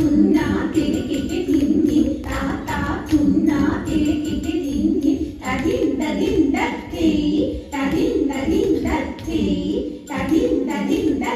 tunna tere kike dinni ta ta tunna tere kike dinni ta din da te ta din da te ta din da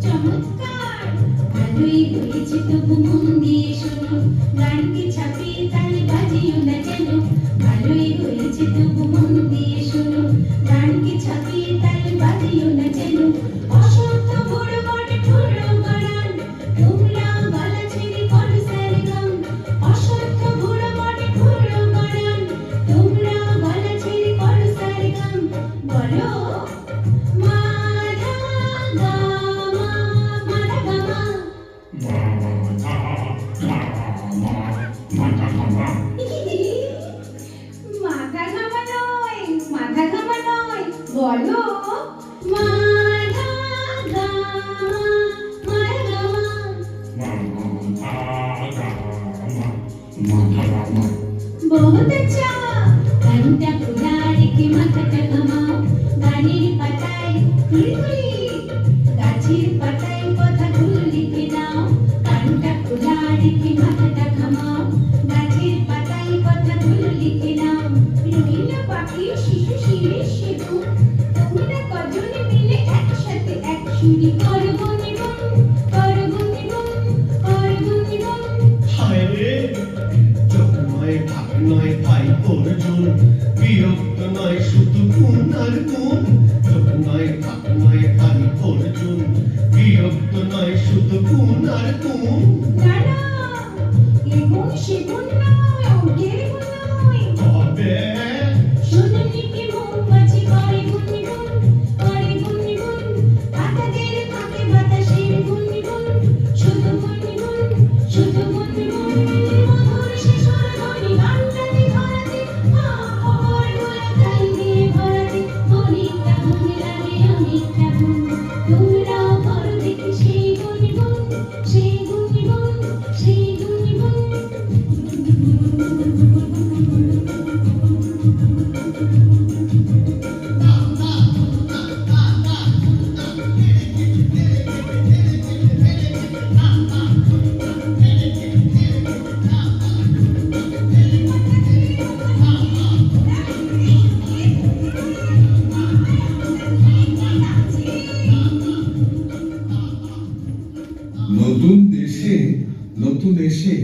চমৎকার ভালোই হয়েছে তবু মন দিয়ে শোনো গানকে ছাপিয়ে তালে বাজিও না যেন ভালোই হয়েছে তবু মন দিয়ে শোনো গানকে ছাপিয়ে তালে বাজিও না যেন অসত্য বড় বড় ঠুলো বাড়ান তোমরা গলা ছেড়ে করো সারেগাম অসত্য বড় বড় ঠুলো বাড়ান তোমরা গলা ছেড়ে করো সারেগাম বলো বলো মাধা গা बहुत अच्छा घंटा खुला রেখে মাথাটা ঘামাও গানের পাতায় তুলি গাছের পাতায় কথাগুলো লিখে নাও ঘন্টা খুলা রেখে মাথাটা ঘামাও গাছের পাতায় কথাগুলো লিখে নাও রইল পাখি শিশু শিরে শেখো তোমরা কজনে মিলে একসাথে এক সুরে করবো নিবন হায় রে চোখ নয় ভাগ নয় ভাই অর্জুন বিরক্ত নয় শুধু গুণ আর গুণ চোখ নয় ভাগ নয় ভাই অর্জুন বিরক্ত নয় শুধু গুণ আর গুণ না না এগুণ সেগুণ নয় অঙ্কের গুণ নয় তবে শুধু লিখে মৌমাছি করে গুণনিগুণ পাতাদের ফাঁকে বাতাসের গুণনিগুণ শুধু গুণনিগুণ মধুর শিশুর ধ্বনি গানটাতে ধরাতে খবর গোলা তাই দিয়ে ভরাতে অনেকটা মনে লাগে অনেকটা গুণ তোমরাও করো দেখি সেই গুণনিগুণ নতুন দেশে নতুন এসে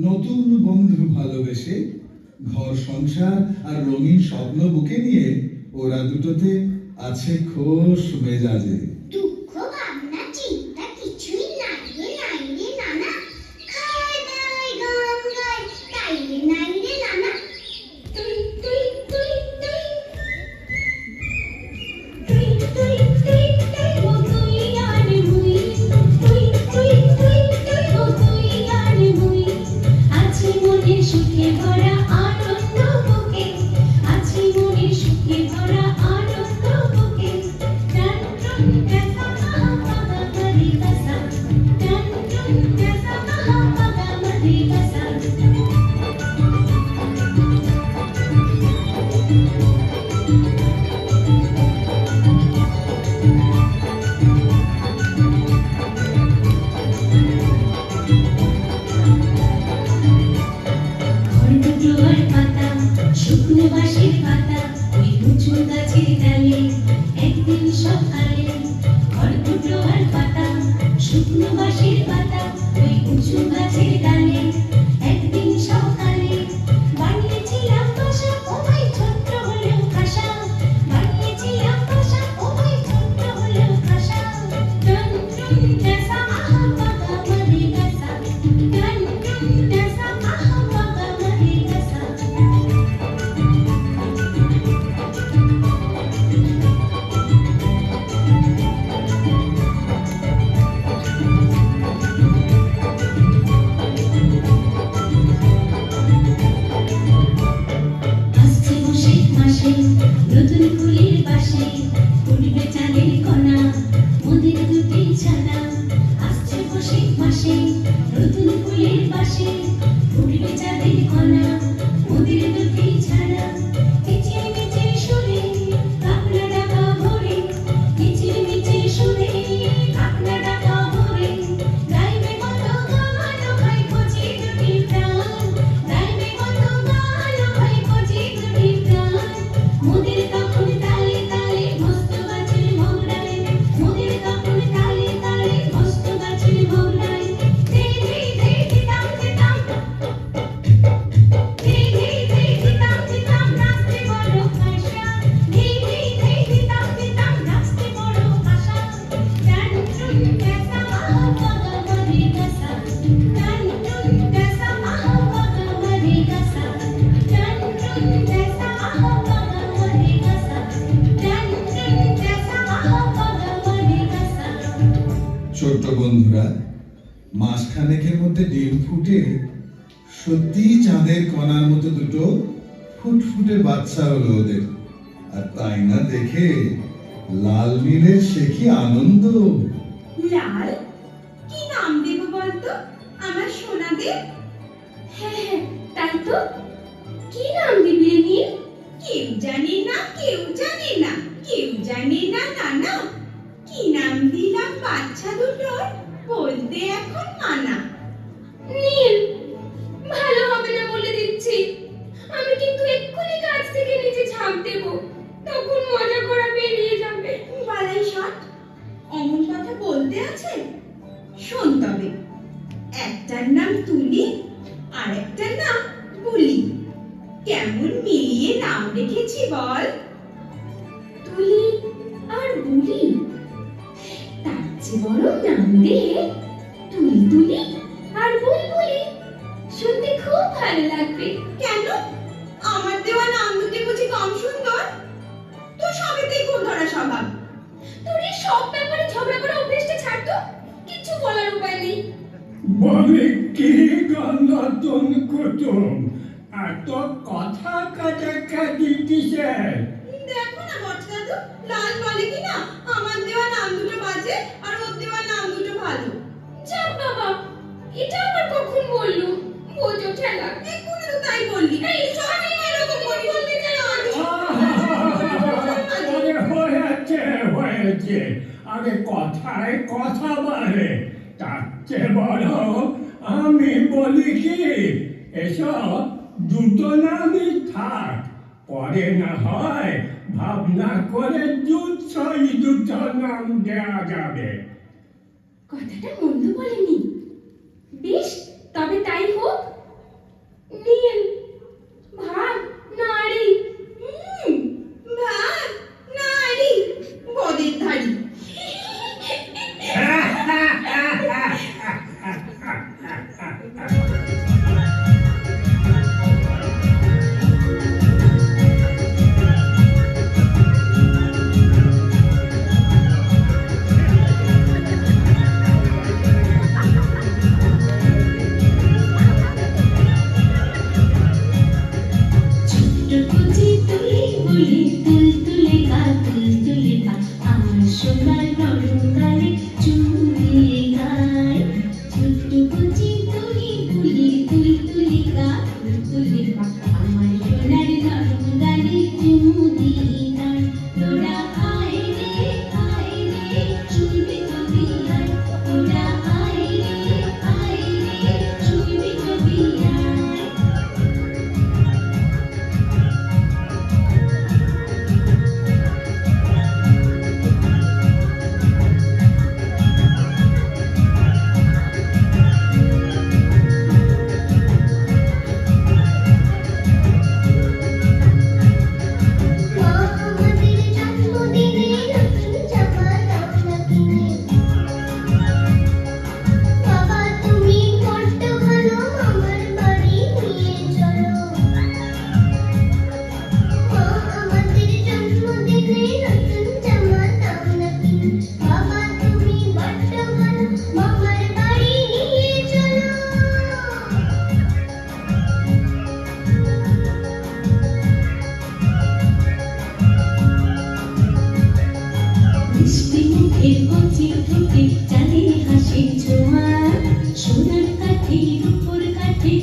নতুন বন্ধু ভালোবেসে ঘর সংসার আর রঙিন স্বপ্ন বুকে নিয়ে ওরা দুটোতে আছে খোশ মেজাজে দুঃখ ভাবনা চিন্তা কিছুই নাই রে নানা খায় দায় গান গায় তাই রে নাই রে নানা তুই তুই তুই তুই তুই তুই তুই তুই ও তুই আর মুই তুই তুই তুই তুই ও তুই আর মুই আছি মনের সুখে ভরা আনন্দ বুকে আছি মনের সুখে ভরা আনন্দ বুকে টান টান দেখা পাগা মরি কাসা টান টান দেখা পাগা মরি কাসা খড়কুটোর পাতা শুকনো বাঁশের পাতা ওই উঁচু গাছের ডালে একদিন সকালে খড়কুটোর পাতা শুকনো বাঁশের পাতা ওই উঁচু গাছের ডালে একদিন সকালে বানিয়েছিলাম বাসা ও ভাই ছোট্ট হলেও খাসা বানিয়েছিলাম বাসা ও ভাই ছোট্ট হলেও খাসা টন টন জেসা আহা বাগা মরি গাসা টন টন জেসা আহা বাগা মরি গাসা আসছে বৈশাখ মাসে নতুন ফুলের পাশে ফুটবে চাঁদের কণা মোদের দুটি ছানা আসছে বৈশাখ মাসে নতুন ফুলের মাসখানেকের মধ্যে ডিম ফুটে সত্যি চাঁদের কণার মতো দুটো ফুটফুটে বাচ্চা হলো ওদের। আর তাই না দেখে লাল নীলের সে কি আনন্দ। লাল, কি নাম দেব বলতো আমার সোনাদের? হ্যাঁ হ্যাঁ, তাই তো। কি নাম দিবি রে নীল? কেউ জানে না, কেউ জানে না, কেউ জানে না নানা। কি নাম দিলাম বাচ্চা দুটোর, বলতে এখন মানা। নীল, ভালো হবে না বলে দিচ্ছি। আমি কিন্তু এক্ষুনি কাজ থেকে নিচে ঝাঁপ দেব, তখন মজা করা বেরিয়ে যাবে। বালাই ষাট, অমন কথা বলতে আছে? শোন তবে, একটার নাম তুলি আর একটার নাম বুলি। কেমন মিলিয়ে নাম রেখেছি বল? তুলি আর বুলি, তার চেয়ে বরং নাম দে তুলি তুলি আর বুলবুলি। শুনতে খুব ভালো লাগবে। কেন? আমার দেওয়া নাম দুটি বুঝি কম সুন্দর? তো সবেতেই খুব ধরা স্বভাব। তোর এই সব ব্যাপারে ঝগড়া করা অভ্যেসটা ছাড় তো, কিছু বলার উপায় নেই। বলে কি নতুন কুটুম, এত কথা কাটাকাটি কিসের? দেখো না বটকা দাদু, লাল বলে কি না আমার দেওয়া নাম দুটো বাজে আর ওর দেওয়া নাম দুটো ভালো। যাক বাবা, এটা আবার কখন বললো? বোঝো ঠেলা। এক্ষুনি তো তাই বললি। এই সবাই এরকম করে বলতে চাই না। আরে হয়েছে হয়েছে, আরে কথায় কথা বাড়ে। তার চেয়ে বড় আমি বলি কি, এসব দুটো নামই থাক, পরে না হয় ভাবনা করে দুই দুটো নাম দেওয়া যাবে। কথাটা মন্দ বলেনি। বেশ, তবে তাই হোক। নীল, ভাগ, নারী। ভাগ, নারী, বদের ধাড়ি। ছোট্ট কুচি তুলি বুলি, তুলতুলে গা তুলতুলে পা, আমার সোনার নরম গালে চুমুকে গায়। ছোট্ট কুচি তুলি বুলি, তুলতুলে গা তুলতুলে পা, আমার সোনার নরম গালে চুমুকে গায়। তোরা আয় রে চুমবি তবে আয়, তোরা আয় রে চুমবি তবে আয়। মা আমাদের জন্মদিনে নতুন জামা দাও না কিনে। বাবা তুমি বড্ড ভালো, আমার বাড়ি নিয়ে চলো। মা আমাদের জন্মদিনে নতুন জামা দাও না কিনে। বাবা তুমি বড্ড ভালো, মামার বাড়ি নিয়ে চলো। মিষ্টি মুখের কচি ঠোঁটে চাঁদের হাসির ছোঁয়া, সোনার কাঠে রূপোর কাঠে